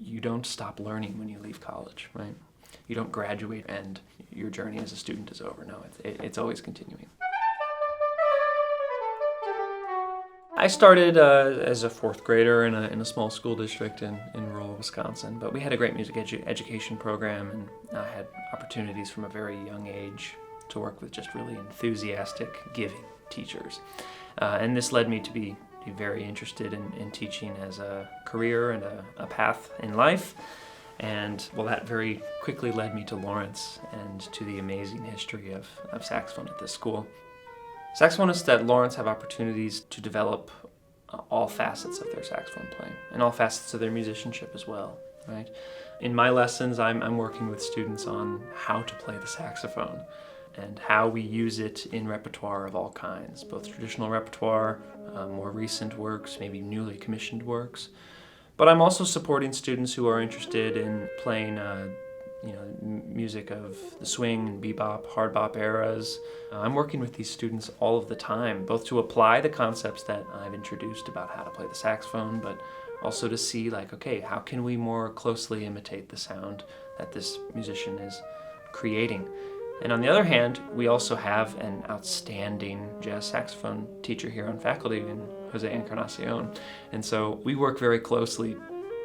you don't stop learning when you leave college, right? You don't graduate and your journey as a student is over. No, it's always continuing. I started as a fourth grader in a small school district in rural Wisconsin, but we had a great music education program, and I had opportunities from a very young age to work with just really enthusiastic, giving teachers. And this led me to be very interested in teaching as a career and a path in life. And well, that very quickly led me to Lawrence and to the amazing history of saxophone at this school. Saxophonists at Lawrence have opportunities to develop all facets of their saxophone playing and all facets of their musicianship as well, right? In my lessons, I'm working with students on how to play the saxophone and how we use it in repertoire of all kinds, both traditional repertoire, more recent works, maybe newly commissioned works. But I'm also supporting students who are interested in playing music of the swing and bebop, hard bop eras. I'm working with these students all of the time, both to apply the concepts that I've introduced about how to play the saxophone, but also to see okay, how can we more closely imitate the sound that this musician is creating? And on the other hand, we also have an outstanding jazz saxophone teacher here on faculty in Jose Encarnacion. And so we work very closely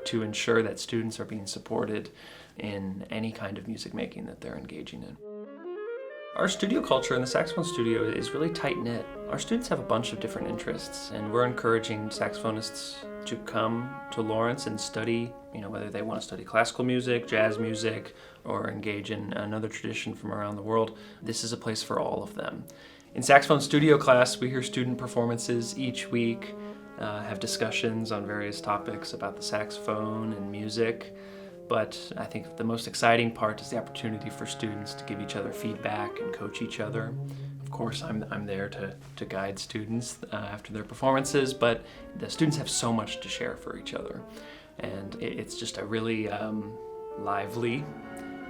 to ensure that students are being supported in any kind of music making that they're engaging in. Our studio culture in the saxophone studio is really tight-knit. Our students have a bunch of different interests, and we're encouraging saxophonists to come to Lawrence and study, whether they want to study classical music, jazz music, or engage in another tradition from around the world. This is a place for all of them. In saxophone studio class, we hear student performances each week, have discussions on various topics about the saxophone and music. But I think the most exciting part is the opportunity for students to give each other feedback and coach each other. Of course, I'm there to guide students after their performances, but the students have so much to share for each other. And it's just a really lively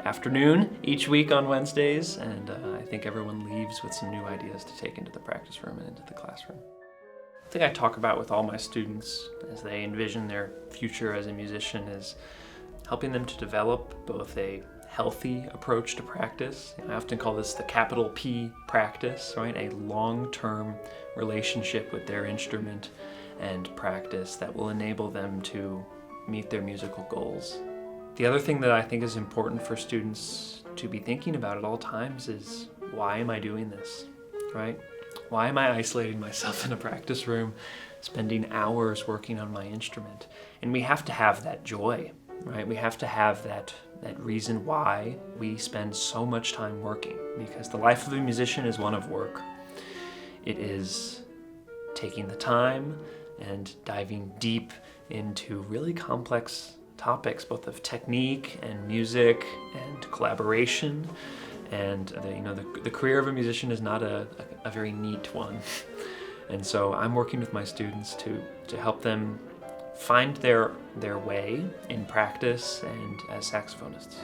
afternoon each week on Wednesdays, and I think everyone leaves with some new ideas to take into the practice room and into the classroom. The thing I talk about with all my students as they envision their future as a musician is helping them to develop both a healthy approach to practice. I often call this the capital P practice, right? A long-term relationship with their instrument and practice that will enable them to meet their musical goals. The other thing that I think is important for students to be thinking about at all times is, why am I doing this, right? Why am I isolating myself in a practice room, spending hours working on my instrument? And we have to have that joy, right? We have to have that reason why we spend so much time working, because the life of a musician is one of work. It is taking the time and diving deep into really complex topics, both of technique and music and collaboration. And the career of a musician is not a very neat one. And so I'm working with my students to help them find their way in practice and as saxophonists.